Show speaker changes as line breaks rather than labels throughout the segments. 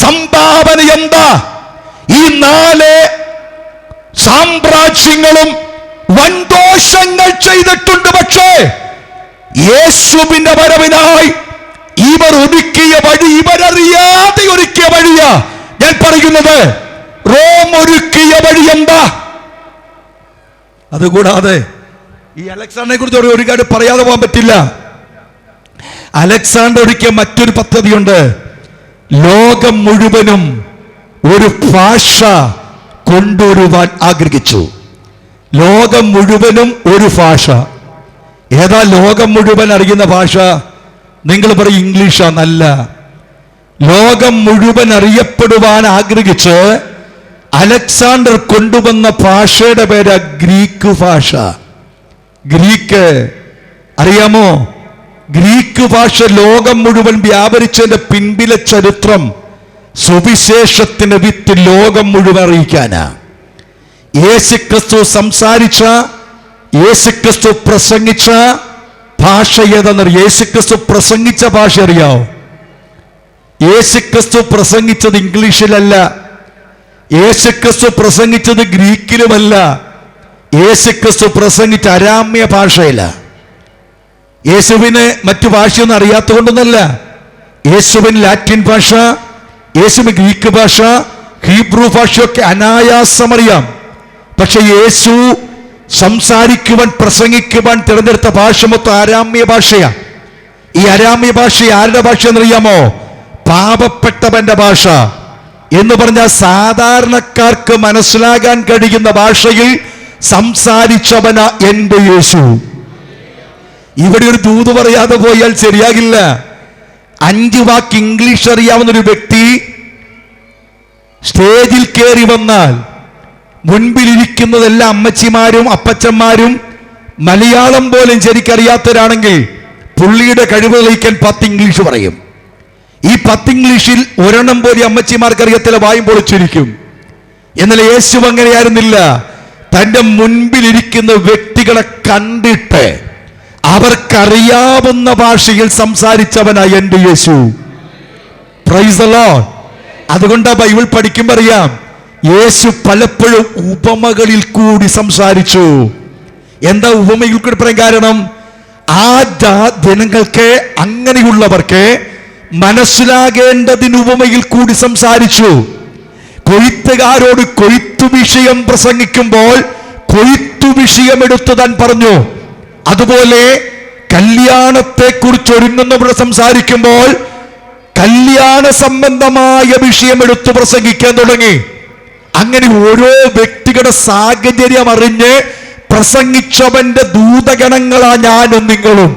സംഭാവന എന്താ? ഈ 4 സാമ്രാജ്യങ്ങളും വൻദോഷങ്ങൾ ചെയ്തിട്ടുണ്ട്. പക്ഷേ യേശുവിന്റെ വരവിനായി ഇവർ ഒരുക്കിയ വഴി, ഇവരറിയാതെ ഒരുക്കിയ വഴിയാ ഞാൻ പറയുന്നത്. റോം ഒരുക്കിയ വഴി എന്താ? അതുകൂടാതെ ഈ അലക്സാണ്ടറിനെ കുറിച്ച് ഒരുപാട് പറയാതെ പോകാൻ പറ്റില്ല. അലക്സാണ്ടർ ഒരുക്കിയ മറ്റൊരു പദ്ധതിയുണ്ട്. ലോകം മുഴുവനും ഒരു ഭാഷ കൊണ്ടുവരുവാൻ ആഗ്രഹിച്ചു. ലോകം മുഴുവനും ഒരു ഭാഷ. ഏതാ ലോകം മുഴുവൻ അറിയുന്ന ഭാഷ? നിങ്ങൾ പറയും ഇംഗ്ലീഷാന്നല്ല. ലോകം മുഴുവൻ അറിയപ്പെടുവാൻ ആഗ്രഹിച്ച് അലക്സാണ്ടർ കൊണ്ടുവന്ന ഭാഷയുടെ പേര് ഗ്രീക്ക് ഭാഷ. ഗ്രീക്ക് അറിയാമോ? ഗ്രീക്ക് ഭാഷ ലോകം മുഴുവൻ വ്യാപരിച്ചതിന്റെ പിൻപിലെ ചരിത്രം സുവിശേഷത്തിന്റെ വിത്ത് ലോകം മുഴുവൻ അറിയിക്കാനാ. യേശുക്രിസ്തു സംസാരിച്ച, യേശുക്രിസ്തു പ്രസംഗിച്ച ഭാഷ ഏതാണെന്നറിയോ? യേശുക്രിസ്തു പ്രസംഗിച്ച ഭാഷ അറിയാവോ? യേശുക്രിസ്തു പ്രസംഗിച്ചത് ഇംഗ്ലീഷിലല്ല, യേശുക്രിസ്തു പ്രസംഗിച്ചത് ഗ്രീക്കിലുമല്ല, യേശുക്രിസ്തു പ്രസംഗിച്ച അരാമ്യ ഭാഷയില. യേശുവിന് മറ്റു ഭാഷയൊന്നും അറിയാത്ത കൊണ്ടൊന്നല്ല. യേശുവിന് ലാറ്റിൻ ഭാഷ, യേശുവിന് ഗ്രീക്ക് ഭാഷ, ഹീബ്രു ഭാഷയൊക്കെ അനായാസം അറിയാം. പക്ഷെ യേശു സംസാരിക്കുവാൻ, പ്രസംഗിക്കുവാൻ തിരഞ്ഞെടുത്ത ഭാഷ മൊത്തം അരാമ്യ ഭാഷയാ. ഈ അരാമ്യ ഭാഷ ആരുടെ ഭാഷ എന്നറിയാമോ? പാപപ്പെട്ടവന്റെ ഭാഷ എന്ന് പറഞ്ഞാൽ സാധാരണക്കാർക്ക് മനസ്സിലാകാൻ കഴിയുന്ന ഭാഷയിൽ സംസാരിച്ചവന എന്റെ യേശു. ഇവിടെ ഒരു ദൂത് പറയാതെ പോയാൽ ശരിയാകില്ല. 5 വാക്ക് ഇംഗ്ലീഷ് അറിയാവുന്ന ഒരു വ്യക്തി സ്റ്റേജിൽ കയറി വന്നാൽ മുൻപിലിരിക്കുന്നതെല്ലാം അമ്മച്ചിമാരും അപ്പച്ചന്മാരും മലയാളം പോലും ശരിക്കറിയാത്തവരാണെങ്കിൽ പുള്ളിയുടെ കഴിവ് തെളിയിക്കാൻ 10 ഇംഗ്ലീഷ് പറയും. ഈ 10 ഇംഗ്ലീഷിൽ ഒരെണ്ണം പോലും അമ്മച്ചിമാർക്ക് അറിയത്തില്ല, വായും പൊളിച്ചിരിക്കും. എന്നാൽ യേശു അങ്ങനെയായിരുന്നില്ല. തന്റെ മുൻപിലിരിക്കുന്ന വ്യക്തികളെ കണ്ടിട്ട് അവർക്കറിയാവുന്ന ഭാഷയിൽ സംസാരിച്ചവനായി എന്റെ യേശു. Praise the lord. അതുകൊണ്ടാ ബൈബിൾ പഠിക്കുമ്പോൾ അറിയാം, യേശു പലപ്പോഴും ഉപമകളിൽ കൂടി സംസാരിച്ചു. എന്താ ഉപമയിൽ കൂടി പറയാൻ കാരണം? ആ ജനങ്ങൾക്ക്, അങ്ങനെയുള്ളവർക്ക് മനസ്സിലാകേണ്ടതിന് ഉപമയിൽ കൂടി സംസാരിച്ചു. കൊയ്ത്തുകാരോട് കൊയ്ത്തു വിഷയം പ്രസംഗിക്കുമ്പോൾ കൊയ്ത്തു വിഷയം എടുത്തു താൻ പറഞ്ഞു. അതുപോലെ കല്യാണത്തെ കുറിച്ച് ഒരുങ്ങുന്നവർ സംസാരിക്കുമ്പോൾ കല്യാണ സംബന്ധമായ വിഷയം എടുത്തു പ്രസംഗിക്കാൻ തുടങ്ങി. അങ്ങനെ ഓരോ വ്യക്തികളുടെ സാഹചര്യം അറിഞ്ഞ് പ്രസംഗിച്ചവന്റെ ദൂതഗണങ്ങളാ ഞാനും നിങ്ങളും.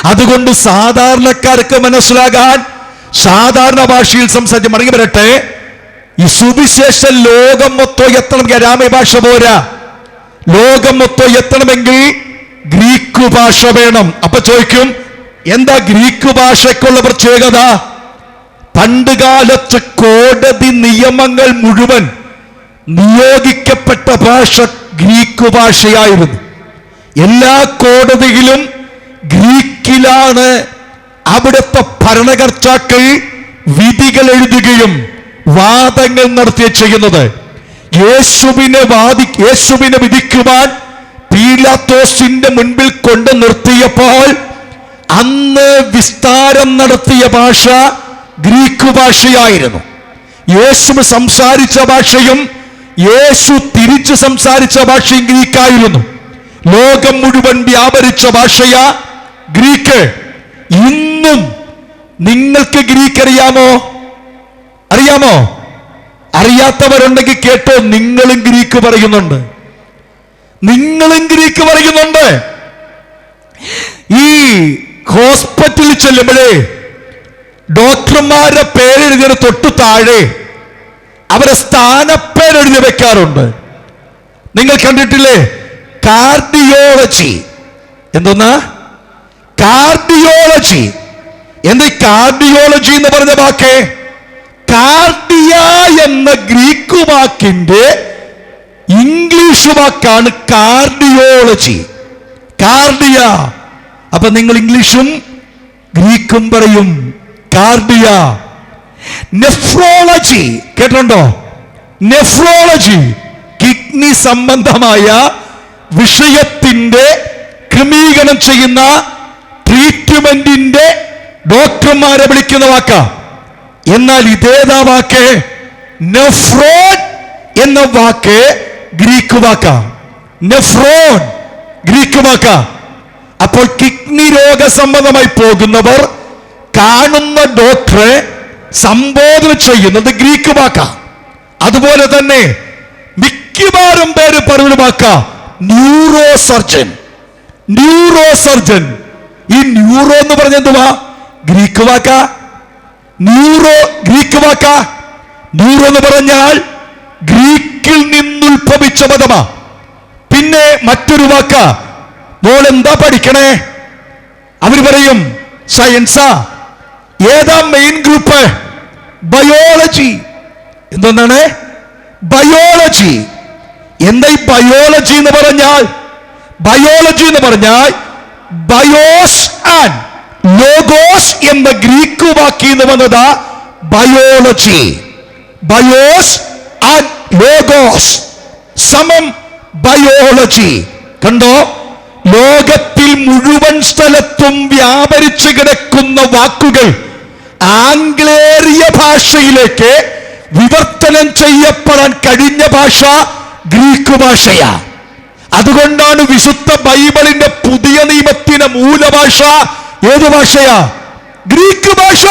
അതുകൊണ്ട് സാധാരണക്കാർക്ക് മനസ്സിലാകാൻ സാധാരണ ഭാഷയിൽ സംസാരിച്ച് മടങ്ങി വരട്ടെ. ഈ സുവിശേഷം ലോകം മൊത്തം എത്തണമെങ്കിൽ അരാമ്യ ഭാഷ പോരാ. ലോകം മൊത്തം എത്തണമെങ്കിൽ ഗ്രീക്ക് ഭാഷ വേണം. അപ്പൊ ചോദിക്കും, എന്താ ഗ്രീക്ക് ഭാഷയ്ക്കുള്ള പ്രത്യേകത? പണ്ടുകാലത്ത് കോടതി നിയമങ്ങൾ മുഴുവൻ നിയോഗിക്കപ്പെട്ട ഭാഷ ഗ്രീക്ക് ഭാഷയായിരുന്നു. എല്ലാ കോടതിയിലും ഗ്രീക്കിലാണ് അവിടുത്തെ ഭരണകർത്താക്കൾ വിധികൾ എഴുതുകയും വാദങ്ങൾ നടത്തുക ചെയ്യുന്നത്. യേശുവിനെ വിധിക്കുവാൻ പീലാത്തോസിന്റെ മുൻപിൽ കൊണ്ട് നിർത്തിയപ്പോൾ അന്ന് വിസ്താരം നടത്തിയ ഭാഷ ഗ്രീക്ക് ഭാഷയായിരുന്നു. യേശു സംസാരിച്ച ഭാഷയും യേശു തിരിച്ചു സംസാരിച്ച ഭാഷയും ഗ്രീക്കായിരുന്നു. ലോകം മുഴുവൻ വ്യാപരിച്ച ഭാഷയാ ഗ്രീക്ക്. ഇന്നും നിങ്ങൾക്ക് ഗ്രീക്ക് അറിയാമോ? അറിയാത്തവരുണ്ടെങ്കിൽ കേട്ടോ, നിങ്ങളും ഗ്രീക്ക് പറയുന്നുണ്ട്. ഈ ഹോസ്പിറ്റലിൽ ചെല്ലുമ്പോഴേ ഡോക്ടർമാരുടെ പേരെഴുതിയ തൊട്ടു താഴെ അവരെ സ്ഥാനപ്പേരെഴുതി വെക്കാറുണ്ട്. നിങ്ങൾ കണ്ടിട്ടില്ലേ? കാർഡിയോളജി. എന്തോന്നാ കാർഡിയോളജി? എന്താ കാർഡിയോളജി എന്ന് പറഞ്ഞ വാക്ക്? കാർഡിയ എന്ന ഗ്രീക്ക് വാക്കിന്റെ ഇംഗ്ലീഷ് വാക്കാണ് കാർഡിയോളജി. കാർഡിയ. അപ്പൊ നിങ്ങൾ ഇംഗ്ലീഷും ഗ്രീക്കും പറയും കാർഡിയ. നെഫ്രോളജി കേട്ടിട്ടുണ്ടോ? നെഫ്രോളജി കിഡ്നി സംബന്ധമായ വിഷയത്തിന്റെ ക്രമീകരണം ചെയ്യുന്ന ട്രീറ്റ്മെന്റിന്റെ ഡോക്ടർമാരെ വിളിക്കുന്ന വാക്ക. എന്നാൽ ഇതേതാ വാക്ക്? നെഫ്രോൺ എന്ന വാക്ക് ഗ്രീക്ക് വാക്ക. നെഫ്രോൺ ഗ്രീക്ക് വാക്ക. അപ്പോൾ കിഡ്നി രോഗസംബന്ധമായി പോകുന്നവർ കാണുന്ന ഡോക്ടറെ സംബോധന ചെയ്യുന്നത് ഗ്രീക്ക് വാക്ക. അതുപോലെ തന്നെ മിക്കവാറും പേര് പറയുന്ന വാക്ക ന്യൂറോ സർജൻ. Neuro surgeon. ഈ ന്യൂറോ എന്ന് പറഞ്ഞ എന്തുവാ? ഗ്രീക്ക് വാക്ക. ന്യൂറോ ഗ്രീക്ക് വാക്ക. ന്യൂറോ എന്ന് പറഞ്ഞാൽ ഗ്രീക്കിൽ നിന്നുത്ഭവിച്ച പദമാ. പിന്നെ മറ്റൊരു വാക്ക, മോൾ എന്താ പഠിക്കണേ? അവർ പറയും സയൻസാ. ഏതാ മെയിൻ ഗ്രൂപ്പ്? ബയോളജി. എന്താണ് ബയോളജി? എന്താ ഈ ബയോളജി എന്ന് പറഞ്ഞാൽ? ബയോളജി എന്ന് പറഞ്ഞാൽ ബയോസ് ആൻഡ് ലോഗോസ് എന്ന ഗ്രീക്ക് വാക്കിൽ നിന്ന് വന്നതാ ബയോളജി. ബയോസ് ആൻഡ് ലോഗോസ് സമം ബയോളജി. കണ്ടോ? ലോകത്തിൽ മുഴുവൻ സ്ഥലത്തും വ്യാപരിച്ചു കിടക്കുന്ന വാക്കുകൾ ആംഗ്ലേറിയ ഭാഷയിലേക്ക് വിവർത്തനം ചെയ്യപ്പെടാൻ കഴിഞ്ഞ ഭാഷ ഗ്രീക്ക് ഭാഷയാ. അതുകൊണ്ടാണ് വിശുദ്ധ ബൈബിളിന്റെ പുതിയ നിയമത്തിന്റെ മൂലഭാഷ ഏത് ഭാഷയാ? ഗ്രീക്ക് ഭാഷ.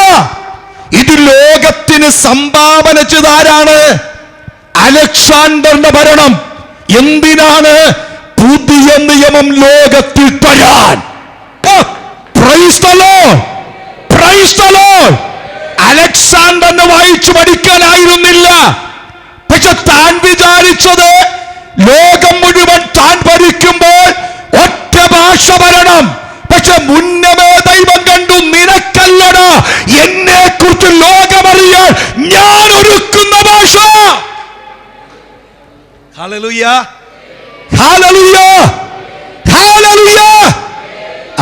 ഇത് ലോകത്തിന് സംഭാവന ചെയ്താരാണ്? അലക്സാണ്ടറിന്റെ ഭരണം. എന്തിനാണ്? പുതിയ നിയമം ലോകത്തിൽ തരാൻ. Praise the lord, praise the lord. അലക്സാണ്ടറിന് വായിച്ചു പഠിക്കാനായിരുന്നില്ല. പക്ഷെ താൻ വിചാരിച്ചത് ലോകം മുഴുവൻ താൻ ഭരിക്കുമ്പോൾ ഒറ്റ ഭാഷ വരണം. പക്ഷെ മുന്നമേ ദൈവം കണ്ടു, നിനക്കല്ലടാ എന്നെ കുറിച്ച് ലോകമറിയാൻ ഞാൻ ഒരുക്കുന്ന ഭാഷ. Hallelujah, hallelujah, hallelujah.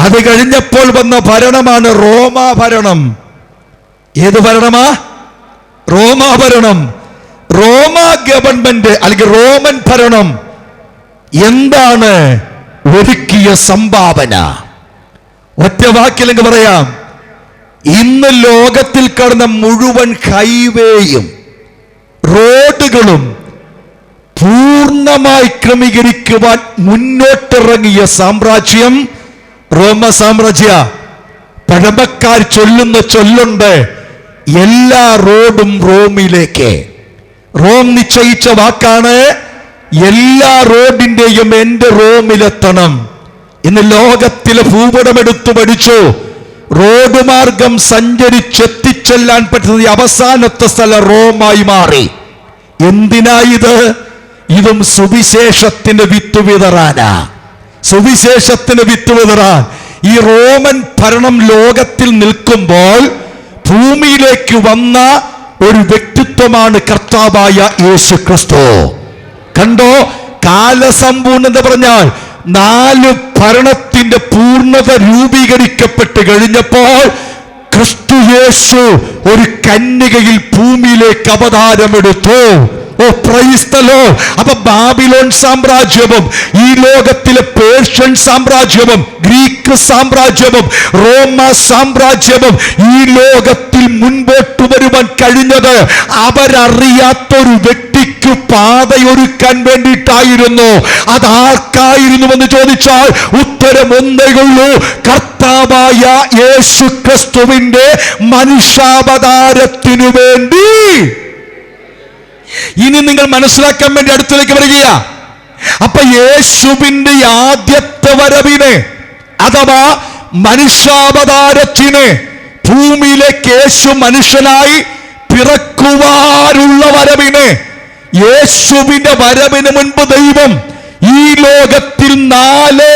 അത് കഴിഞ്ഞപ്പോൾ വന്ന ഭരണമാണ് റോമാ ഭരണം. ഏത് ഭരണമാ? റോമാ ഭരണം. റോമാ ഗവൺമെന്റ് അല്ലെങ്കിൽ റോമൻ ഭരണം എന്താണ് ഒരുക്കിയ സംഭാവന? ഒറ്റ വാക്കിലെങ്കിൽ പറയാം, ഇന്ന് ലോകത്തിൽ കാണുന്ന മുഴുവൻ ഹൈവേയും റോഡുകളും പൂർണ്ണമായി ക്രമീകരിക്കുവാൻ മുന്നോട്ടിറങ്ങിയ സാമ്രാജ്യം റോമ സാമ്രാജ്യ. പഴമക്കാർ ചൊല്ലുന്ന ചൊല്ലുണ്ട്, എല്ലാ റോഡും റോമിലേക്ക്. റോം നിശ്ചയിച്ച വാക്കാണ്, എല്ലാ റോഡിന്റെയും എന്റെ റോമിലെത്തണം. ഇന്ന് ലോകത്തിലെ ഭൂപടം എടുത്തു പഠിച്ചു. റോഡ് മാർഗം സഞ്ചരിച്ചെത്തിച്ചെല്ലാൻ പറ്റുന്ന അവസാനത്തെ സ്ഥലം റോമായി മാറി. എന്തിനായത്? ഇതും സുവിശേഷത്തിന് വിത്തുവിതറാനാ. സുവിശേഷത്തിന് വിത്തുവിതറാൻ. ഈ റോമൻ ഭരണം ലോകത്തിൽ നിൽക്കുമ്പോൾ ഭൂമിയിലേക്ക് വന്ന ഒരു വ്യക്തിത്വമാണ് കർത്താവായ യേശു ക്രിസ്തു. കണ്ടോ? കാലസമ്പൂർണ്ണത പറഞ്ഞാൽ 4 ഭരണത്തിന്റെ പൂർണ്ണത രൂപീകരിക്കപ്പെട്ട് കഴിഞ്ഞപ്പോൾ ക്രിസ്തു യേശു ഒരു കന്യകയിൽ ഭൂമിയിലേക്ക് അവതാരമെടുത്തു. ഓ പ്രൈസ് ദി ലോർഡ്. അപ്പൊ ബാബിലോൺ സാമ്രാജ്യവും ഈ ലോകത്തിലെ പേർഷ്യൻ സാമ്രാജ്യവും ഗ്രീക്ക് സാമ്രാജ്യവും റോമ സാമ്രാജ്യവും ഈ ലോകത്തിൽ മുൻപോട്ട് വരുവാൻ കഴിഞ്ഞത് അവരറിയാത്തൊരു വ്യക്തിക്ക് പാതയൊരുക്കാൻ വേണ്ടിയിട്ടായിരുന്നു. അതാർക്കായിരുന്നു എന്ന് ചോദിച്ചാൽ ഉത്തരം ഒന്നേയുള്ളൂ, കർത്താവായ യേശു ക്രിസ്തുവിന്റെ മനുഷ്യാവതാരത്തിനു വേണ്ടി. ഇനി നിങ്ങൾ മനസ്സിലാക്കാൻ വേണ്ടി അടുത്തേക്ക് വരികയാ. അപ്പൊ യേശുവിന്റെ ആദ്യത്തെ വരവിനെ അഥവാ മനുഷ്യാവതാരത്തിന് ഭൂമിയിലേക്ക് യേശു മനുഷ്യനായി പിറക്കുവാനുള്ള വരവിനെ, യേശുവിന്റെ വരവിന് മുൻപ് ദൈവം ഈ ലോകത്തിൽ 4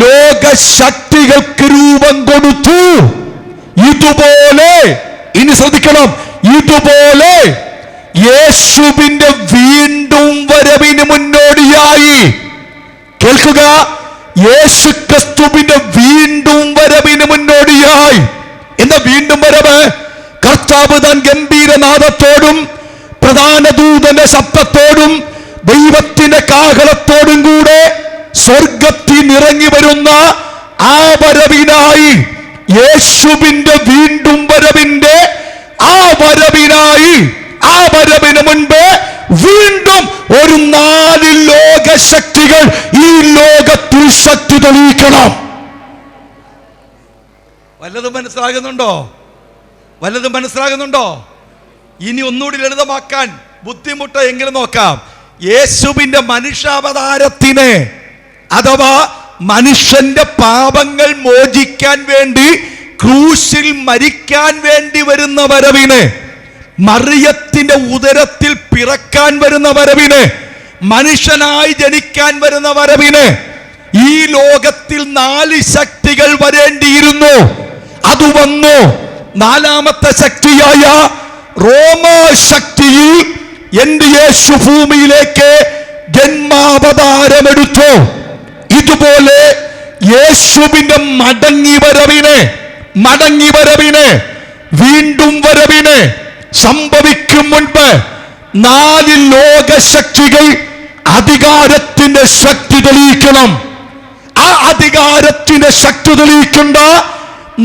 ലോകശക്തികൾക്ക് രൂപം കൊടുത്തു. ഇതുപോലെ, ഇനി ശ്രദ്ധിക്കണം, ഇതുപോലെ യേശുവിന്റെ വീണ്ടും വരവിന് മുന്നോടിയായി, കേൾക്കുക, യേശു ക്രിസ്തുവിന്റെ വീണ്ടും വരവിന് മുന്നോടിയായി. എന്താ വീണ്ടും വരവ്? കർത്താവ് താൻ ഗംഭീരനാദത്തോടും പ്രധാന ദൂതന്റെ ശബ്ദത്തോടും ദൈവത്തിന്റെ കാഹളത്തോടും കൂടെ സ്വർഗത്തിൽ ഇറങ്ങി വരുന്ന ആ വരവിനായി, യേശുവിന്റെ വീണ്ടും വരവിന്റെ ആ വരവിനായി, ആ വരവിന് മുൻപ് വീണ്ടും ഒരു 4 ലോകശക്തികൾ ഈ ലോകത്തിൽ ശക്തി തെളിയിക്കണം. വല്ലതും മനസ്സിലാകുന്നുണ്ടോ? വല്ലതും മനസ്സിലാകുന്നുണ്ടോ? ഇനി ഒന്നുകൂടി ലളിതമാക്കാൻ ബുദ്ധിമുട്ട് എങ്കിലും നോക്കാം. യേശുവിന്റെ മനുഷ്യാവതാരത്തിന് അഥവാ മനുഷ്യന്റെ പാപങ്ങൾ മോചിക്കാൻ വേണ്ടി ക്രൂശിൽ മരിക്കാൻ വേണ്ടി വരുന്ന വരവിന്, മറിയത്തിന്റെ ഉദരത്തിൽ പിറക്കാൻ വരുന്ന വരവിന്, മനുഷ്യനായി ജനിക്കാൻ വരുന്ന വരവിന് ഈ ലോകത്തിൽ 4 ശക്തികൾ വരേണ്ടിയിരുന്നു. അത് വന്നു. 4ാമത്തെ ശക്തിയായ റോമാശക്തിയിൽ എന്റെ യേശു ഭൂമിയിലേക്ക് ജന്മാവതാരമെടുത്തു. ഇതുപോലെ യേശുവിന്റെ മടങ്ങി വരവിന് വീണ്ടും വരവിന് സംഭവിക്കും മുൻപ് 4 ലോകശക്തികൾ അധികാരത്തിന്റെ ശക്തി തെളിയിക്കണം. ആ അധികാരത്തിന്റെ ശക്തി തെളിയിക്കേണ്ട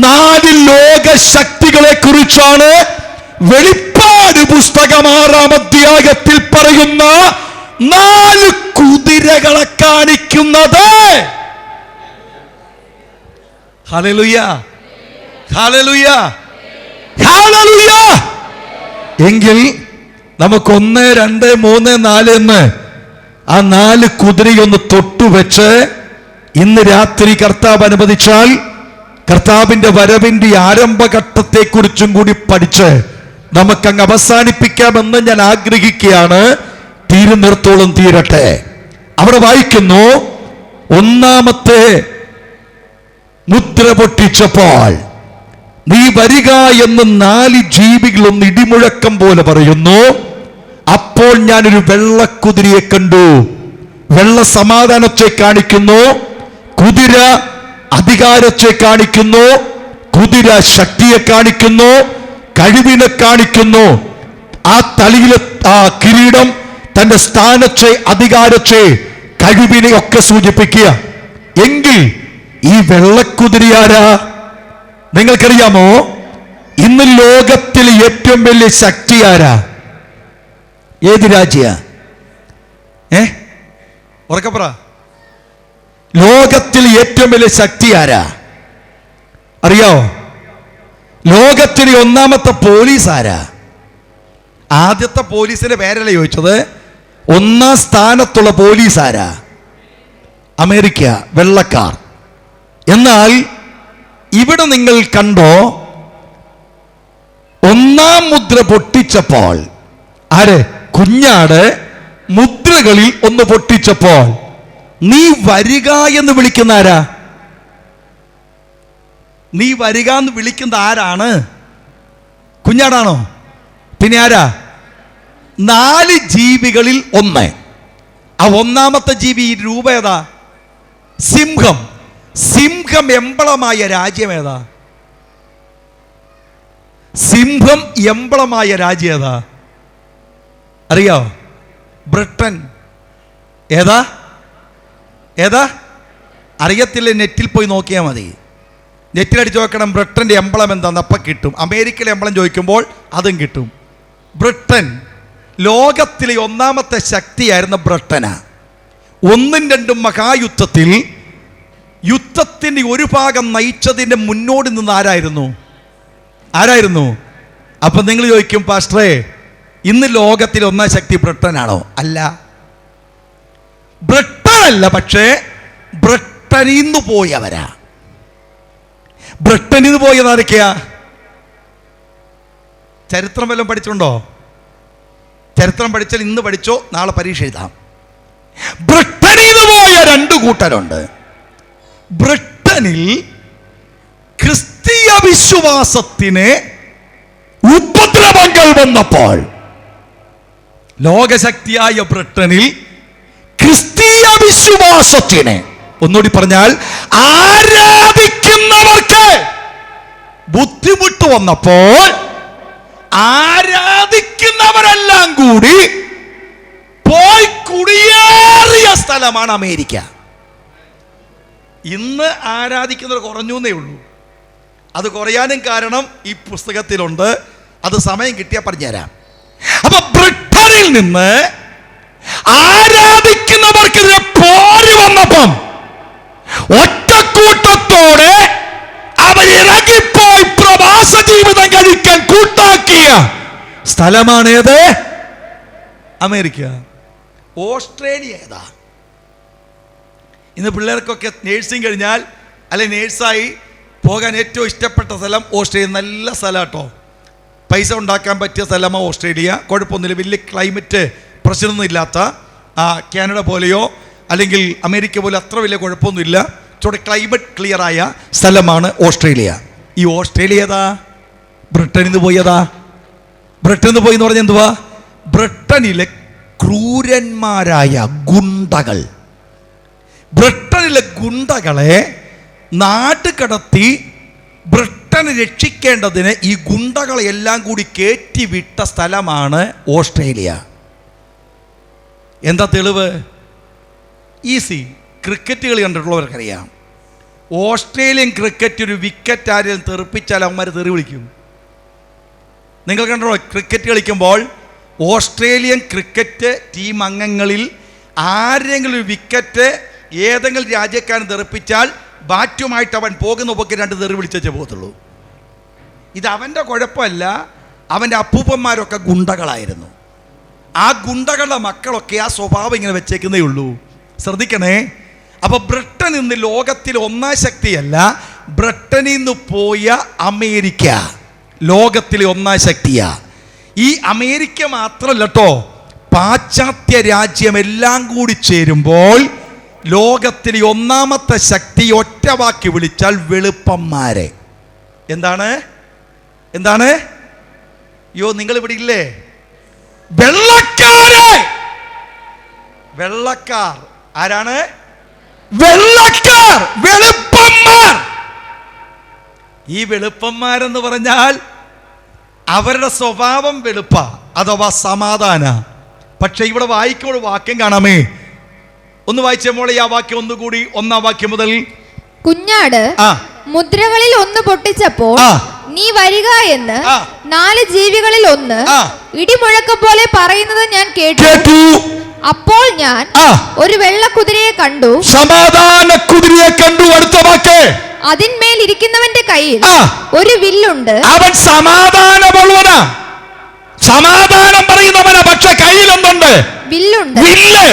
4 ലോകശക്തികളെ കുറിച്ചാണ് വെളിപ്പാട് പുസ്തകം 6-ാം അധ്യായത്തിൽ പറയുന്ന 4 കുതിരകളെ കാണിക്കുന്നത്. Hallelujah, hallelujah, hallelujah. എങ്കിൽ നമുക്ക് 1, 2, 3, 4 എന്ന് ആ 4 കുതിരയൊന്ന് തൊട്ടുവെച്ച് ഇന്ന് രാത്രി കർത്താവ് അനുവദിച്ചാൽ കർത്താവിന്റെ വരവിന്റെ ആരംഭഘട്ടത്തെ കുറിച്ചും കൂടി പഠിച്ച് നമുക്കങ്ങ് അവസാനിപ്പിക്കാമെന്ന് ഞാൻ ആഗ്രഹിക്കുകയാണ്. തീരുന്നിടത്തോളം തീരട്ടെ. അവിടെ വായിക്കുന്നു, 1ാമത്തെ മുദ്ര പൊട്ടിച്ചപ്പോൾ നീ വരിക എന്ന് 4 ജീവികളൊന്ന് ഇടിമുഴക്കം പോലെ പറയുന്നു. അപ്പോൾ ഞാനൊരു വെള്ളക്കുതിരയെ കണ്ടു. വെള്ള സമാധാനത്തെ കാണിക്കുന്നു, കുതിര അധികാരത്തെ കാണിക്കുന്നു, കുതിര ശക്തിയെ കാണിക്കുന്നു, കഴിവിനെ കാണിക്കുന്നു. ആ തലയിലെ ആ കിരീടം തന്റെ സ്ഥാനത്തെ, അധികാരത്തെ, കഴിവിനെ ഒക്കെ സൂചിപ്പിക്കുക. എങ്കിൽ ഈ വെള്ളക്കുതിരയാരാ? നിങ്ങൾക്കറിയാമോ? ഇന്ന് ലോകത്തിലെ ഏറ്റവും വലിയ ശക്തി ആരാ? ഏത് രാജ്യ? ഉറക്കപ്പറ. ലോകത്തിൽ ഏറ്റവും വലിയ ശക്തി ആരാ അറിയാവോ? ലോകത്തിലെ 1ാമത്തെ പോലീസ് ആരാ? ആദ്യത്തെ പോലീസിന്റെ പേരല്ല ചോദിച്ചത്. 1ാം സ്ഥാനത്തുള്ള പോലീസ് ആരാ? അമേരിക്ക, വെള്ളക്കാർ. എന്നാൽ ഇവിടെ നിങ്ങൾ കണ്ടോ, 1ാം മുദ്ര പൊട്ടിച്ചപ്പോൾ ആര്? കുഞ്ഞാട് മുദ്രകളിൽ ഒന്ന് പൊട്ടിച്ചപ്പോൾ നീ വരിക എന്ന് വിളിക്കുന്ന ആരാ? നീ വരിക എന്ന് വിളിക്കുന്ന ആരാണ്? കുഞ്ഞാടാണോ? പിന്നെ ആരാ? 4 ജീവികളിൽ 1. ആ 1ാമത്തെ ജീവി രൂപ ഏതാ? സിംഹം. സിംഹം എംബ്ലമായ രാജ്യം ഏതാ? സിംഹം എംബ്ലമായ രാജ്യം ഏതാ അറിയാവോ? ബ്രിട്ടൻ. ഏതാ? ഏതാ അറിയത്തില്ല. നെറ്റിൽ പോയി നോക്കിയാൽ മതി. നെറ്റിലടിച്ച് നോക്കണം ബ്രിട്ടന്റെ എംബ്ലം എന്താന്ന്, അപ്പം കിട്ടും. അമേരിക്കയിലെ എംബ്ലം ചോദിക്കുമ്പോൾ അതും കിട്ടും. ബ്രിട്ടൻ ലോകത്തിലെ 1ാമത്തെ ശക്തിയായിരുന്ന ബ്രിട്ടനാ. 1ഉം 2ഉം മഹായുദ്ധത്തിൽ യുദ്ധത്തിന്റെ ഒരു ഭാഗം നയിച്ചതിന്റെ മുന്നോടി നിന്ന് ആരായിരുന്നു? അപ്പൊ നിങ്ങൾ ചോദിക്കും, പാസ്റ്ററേ ഇന്ന് ലോകത്തിലെ 1ാം ശക്തി ബ്രിട്ടനാണോ? അല്ല, ബ്രിട്ടനല്ല. പക്ഷേ ബ്രിട്ടനിൽ നിന്ന് പോയവരാ. ബ്രിട്ടനിൽ നിന്ന് പോയത് ആരൊക്കെയാ? ചരിത്രം വല്ലതും പഠിച്ചിട്ടുണ്ടോ? ചരിത്രം പഠിച്ചാൽ ഇന്ന് പഠിച്ചോ, നാളെ പരീക്ഷ എഴുതാം. ബ്രിട്ടനിൽ നിന്ന് പോയ 2 കൂട്ടരുണ്ട്. ബ്രിട്ടനിൽ ക്രിസ്തീയ വിശ്വാസത്തിന് ഉപദ്രവങ്ങൾ വന്നപ്പോൾ ലോകശക്തിയായ ബ്രിട്ടനിൽ ക്രിസ്തീയ വിശ്വാസത്തിന്, ഒന്നുകൂടി പറഞ്ഞാൽ ആരാധിക്കുന്നവർക്ക് ബുദ്ധിമുട്ട് വന്നപ്പോൾ ആരാധിക്കുന്നവരെല്ലാം കൂടി പോയി കുടിയേറിയ സ്ഥലമാണ് അമേരിക്ക. ഇന്ന് ആരാധിക്കുന്നവർ കുറഞ്ഞു എന്നേ ഉള്ളൂ. അത് കുറയാനും കാരണം ഈ പുസ്തകത്തിലുണ്ട്. അത് സമയം കിട്ടിയാൽ പറഞ്ഞുതരാം. അപ്പൊ ബ്രിട്ടനിൽ നിന്ന് ആരാധിക്കുന്നവർക്കെതിരെ പോരി വന്നപ്പം ഒറ്റക്കൂട്ടത്തോടെ അവരിറങ്ങിപ്പോയി പ്രവാസ ജീവിതം കഴിക്കാൻ കൂട്ടാക്കിയ സ്ഥലമാണേത്? അമേരിക്ക. ഓസ്ട്രേലിയ ഏതാ? ഇന്ന് പിള്ളേർക്കൊക്കെ നേഴ്സിംഗ് കഴിഞ്ഞാൽ അല്ലെങ്കിൽ നേഴ്സായി പോകാൻ ഏറ്റവും ഇഷ്ടപ്പെട്ട സ്ഥലം ഓസ്ട്രേലിയ. നല്ല സ്ഥലം കേട്ടോ, പൈസ ഉണ്ടാക്കാൻ പറ്റിയ സ്ഥലമാണ് ഓസ്ട്രേലിയ. കുഴപ്പമൊന്നുമില്ല, വലിയ ക്ലൈമറ്റ് പ്രശ്നമൊന്നും ഇല്ലാത്ത കാനഡ പോലെയോ അല്ലെങ്കിൽ അമേരിക്ക പോലെ അത്ര വലിയ കുഴപ്പമൊന്നുമില്ല. കുറച്ചുകൂടെ ക്ലൈമറ്റ് ക്ലിയർ ആയ സ്ഥലമാണ് ഓസ്ട്രേലിയ. ഈ ഓസ്ട്രേലിയ ഏതാ? ബ്രിട്ടനിൽ നിന്ന് പോയതാ. ബ്രിട്ടനിൽ നിന്ന് പോയി എന്ന് പറഞ്ഞാൽ എന്തുവാ? ബ്രിട്ടനിലെ ക്രൂരന്മാരായ ഗുണ്ടകൾ, ബ്രിട്ടനിലെ ഗുണ്ടകളെ നാട്ടുകടത്തി ബ്രിട്ടനെ രക്ഷിക്കേണ്ടതിന് ഈ ഗുണ്ടകളെ എല്ലാം കൂടി കയറ്റിവിട്ട സ്ഥലമാണ് ഓസ്ട്രേലിയ. എന്താ തെളിവ്? ഈസി. ക്രിക്കറ്റ് കളി കണ്ടിട്ടുള്ളവർക്കറിയാം. ഓസ്ട്രേലിയൻ ക്രിക്കറ്റ് ഒരു വിക്കറ്റ് ആരെങ്കിലും തെറിപ്പിച്ചാൽ അവന്മാർ തെറി വിളിക്കും. നിങ്ങൾ കണ്ടോ? ക്രിക്കറ്റ് കളിക്കുമ്പോൾ ഓസ്ട്രേലിയൻ ക്രിക്കറ്റ് ടീം അംഗങ്ങളിൽ ആരെങ്കിലും ഒരു വിക്കറ്റ് ഏതെങ്കിലും രാജ്യക്കാരൻ തെറിപ്പിച്ചാൽ ബാറ്റുമായിട്ട് അവൻ പോകുന്ന പോക്ക് 2 തെറി വിളിച്ചേ പോകത്തുള്ളൂ. ഇത് അവൻ്റെ കുഴപ്പമല്ല, അവൻ്റെ അപ്പൂപ്പന്മാരൊക്കെ ഗുണ്ടകളായിരുന്നു. ആ ഗുണ്ടകളുടെ മക്കളൊക്കെ ആ സ്വഭാവം ഇങ്ങനെ വെച്ചേക്കുന്നേ ഉള്ളൂ. ശ്രദ്ധിക്കണേ. അപ്പൊ ബ്രിട്ടൻ ഇന്ന് ലോകത്തിൽ ഒന്നാം ശക്തിയല്ല, ബ്രിട്ടനിൽ നിന്ന് പോയ അമേരിക്ക ലോകത്തിലെ ഒന്നാം ശക്തിയാ. ഈ അമേരിക്ക മാത്രമല്ല കേട്ടോ, പാശ്ചാത്യ രാജ്യം എല്ലാം കൂടി ചേരുമ്പോൾ ലോകത്തിലെ ഒന്നാമത്തെ ശക്തി ഒറ്റ വാക്കി വിളിച്ചാൽ വെളുപ്പന്മാരെ. എന്താണ്? എന്താണ്? യോ, നിങ്ങൾ ഇവിടെ ഇല്ലേ? വെള്ളക്കാരെ. വെള്ളക്കാർ ആരാണ്? വെള്ളക്കാർ, വെളുപ്പന്മാർ. ഈ വെളുപ്പന്മാരെന്ന് പറഞ്ഞാൽ അവരുടെ സ്വഭാവം വെളുപ്പ അഥവാ സമാധാന. പക്ഷെ ഇവിടെ വായിക്കുമ്പോൾ വാക്യം കാണാമേ. ഒന്ന് വായിച്ച മോളെ ആ വാക്യം ഒന്നുകൂടി, 1-ാം വാക്യം മുതൽ.
കുഞ്ഞാട് മുദ്രകളിൽ ഒന്ന് പൊട്ടിച്ചപ്പോൾ നീ വരിക എന്ന് 4 ജീവികളിൽ ഒന്ന് ഇടിമുഴക്കം പോലെ പറയുന്നത് ഞാൻ കേട്ടു. അപ്പോൾ ഞാൻ ഒരു വെള്ളക്കുതിരയെ കണ്ടു,
സമാധാന കുതിരയെ കണ്ടു. അടുത്ത വാക്ക്.
അതിന്മേൽ ഇരിക്കുന്നവന്റെ കയ്യിൽ ഒരു വില്ലുണ്ട്.
അവൻ സമാധാനമുള്ളവനാ, സമാധാനം പറയുന്നവനാ, പക്ഷെ കയ്യിൽ എന്തുണ്ട്? വില്ലുണ്ട്. വില്ല്.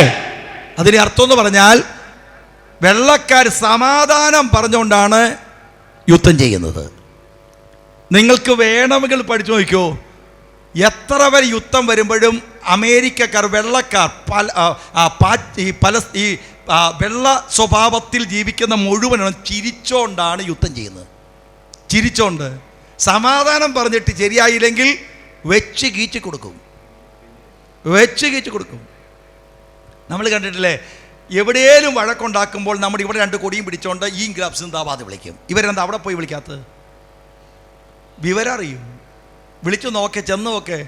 അതിന് അർത്ഥം എന്ന് പറഞ്ഞാൽ വെള്ളക്കാർ സമാധാനം പറഞ്ഞുകൊണ്ടാണ് യുദ്ധം ചെയ്യുന്നത്. നിങ്ങൾക്ക് വേണമെങ്കിൽ പഠിച്ചു നോക്കിക്കോ. എത്ര വരെ യുദ്ധം വരുമ്പോഴും അമേരിക്കക്കാർ, വെള്ളക്കാർ, ഈ വെള്ള സ്വഭാവത്തിൽ ജീവിക്കുന്ന മുഴുവനും ചിരിച്ചോണ്ടാണ് യുദ്ധം ചെയ്യുന്നത്. ചിരിച്ചോണ്ട്. സമാധാനം പറഞ്ഞിട്ട് ശരിയായില്ലെങ്കിൽ വെച്ച് കീച്ചു കൊടുക്കും, വെച്ച് കീച്ചു കൊടുക്കും. നമ്മൾ കണ്ടിട്ടില്ലേ, എവിടെയും വഴക്കുണ്ടാക്കുമ്പോൾ നമ്മൾ ഇവിടെ 2 കൊടിയും പിടിച്ചോണ്ട് ഈ ഗ്രാഫ് സിന്ദാബാദ് വിളിക്കും. ഇവരെന്താ അവിടെ പോയി വിളിക്കാത്തത്? വിവരം അറിയും. വിളിച്ചു നോക്കെ, ചെന്ന് നോക്കെ.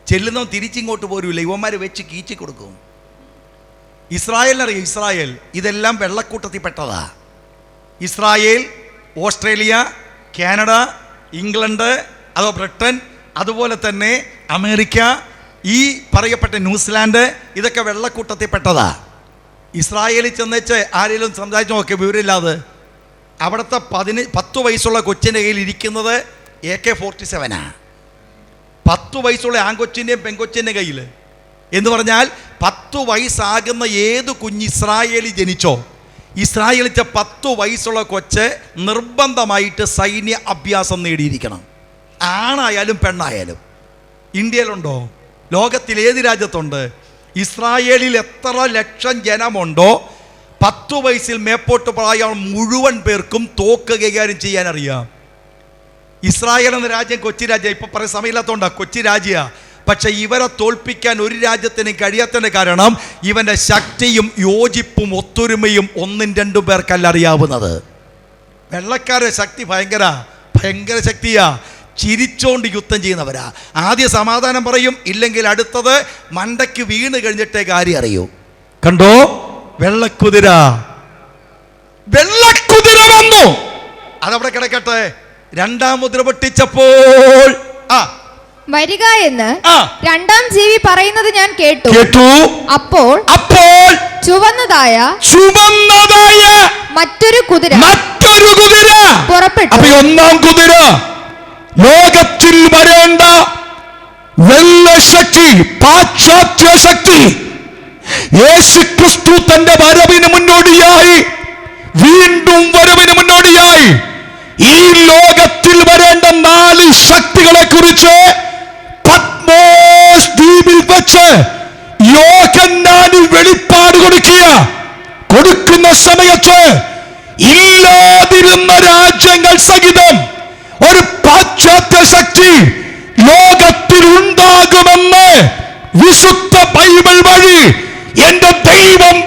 ചെല്ലുന്നവൻ തിരിച്ചിങ്ങോട്ട് പോരുമില്ല. ഇവന്മാർ വെച്ച് കീച്ചി കൊടുക്കും. ഇസ്രായേലിനറിയും. ഇസ്രായേൽ ഇതെല്ലാം വെള്ളക്കൂട്ടത്തിൽ പെട്ടതാ. ഇസ്രായേൽ, ഓസ്ട്രേലിയ, കാനഡ, ഇംഗ്ലണ്ട്, അതോ ബ്രിട്ടൻ, അതുപോലെ തന്നെ അമേരിക്ക, ഈ പറയപ്പെട്ട ന്യൂസിലാൻഡ്, ഇതൊക്കെ വെള്ളക്കൂട്ടത്തിൽ പെട്ടതാ. ഇസ്രായേലിൽ ചെന്നേച്ച് ആരെങ്കിലും സംസാരിച്ച് നോക്കിയ വിവരമില്ലാതെ അവിടുത്തെ 10 വയസ്സുള്ള കൊച്ചിൻ്റെ കയ്യിൽ ഇരിക്കുന്നത് AK-47. 10 വയസ്സുള്ള ആൺകൊച്ചിൻ്റെയും പെൺകൊച്ചിൻ്റെ കയ്യിൽ എന്ന് പറഞ്ഞാൽ 10 വയസ്സാകുന്ന ഏത് കുഞ്ഞ് ഇസ്രായേലിൽ ജനിച്ചോ, ഇസ്രായേലിച്ച 10 വയസ്സുള്ള കൊച്ച് നിർബന്ധമായിട്ട് സൈന്യ അഭ്യാസം നേടിയിരിക്കണം. ആണായാലും പെണ്ണായാലും. ഇന്ത്യയിലുണ്ടോ? ലോകത്തിൽ ഏത് രാജ്യത്തുണ്ട്? ഇസ്രായേലിൽ എത്ര ലക്ഷം ജനമുണ്ടോ 10 വയസ്സിൽ മേപ്പോട്ട് പ്രായം മുഴുവൻ പേർക്കും തോക്ക് കൈകാര്യം ചെയ്യാൻ അറിയാം. ഇസ്രായേൽ എന്ന രാജ്യം കൊച്ചി രാജ്യം, ഇപ്പൊ പറയാൻ സമയമില്ലാത്തതുകൊണ്ടാ കൊച്ചി രാജ്യ. പക്ഷെ ഇവരെ തോൽപ്പിക്കാൻ ഒരു രാജ്യത്തിന് കഴിയാത്തതിന്റെ കാരണം ഇവന്റെ ശക്തിയും യോജിപ്പും ഒത്തൊരുമയും 1-2 പേർക്കല്ല അറിയാവുന്നത്. വെള്ളക്കാരുടെ ശക്തി ഭയങ്കര ശക്തിയാ. ചിരിച്ചോണ്ട് യുദ്ധം ചെയ്യുന്നവരാ. ആദ്യം സമാധാനം പറയും, ഇല്ലെങ്കിൽ അടുത്തത് മണ്ടയ്ക്ക് വീണ് കഴിഞ്ഞിട്ടേ കാര്യം അറിയൂ. കണ്ടോ, വെള്ളക്കുതിര വന്നു. അതവിടെ കിടക്കട്ടെ. രണ്ടാം മുദ്ര പൊട്ടിച്ചപ്പോൾ
വരിക എന്ന് രണ്ടാം ജീവി പറയുന്നത് ഞാൻ കേട്ടു. അപ്പോൾ ചുവന്നതായ മറ്റൊരു കുതിര പുറപ്പെട്ടു.
അപ്പൊ ഒന്നാം കുതിര ലോകത്തിൽ വരേണ്ട വെള്ളശക്തി, പാശ്ചാത്യ ശക്തി, യേശുക്രിസ്തു തന്റെ വരവിന് മുന്നോടിയായി, വീണ്ടും വരവിന് മുന്നോടിയായി ഈ ലോകത്തിൽ വരേണ്ട 4 ശക്തികളെ കുറിച്ച് പത്മോസ് ദ്വീപിൽ വെച്ച് യോഹന്നാന് വെളിപ്പാട് കൊടുക്കുന്ന സമയത്ത് ഇല്ലാതിരുന്ന രാജ്യങ്ങൾ സഹിതം ഒരു പാശ്ചാത്യ ശക്തി ലോകത്തിൽ ഉണ്ടാകുമെന്ന് വിശുദ്ധ ബൈബിൾ വഴി എന്റെ ദൈവം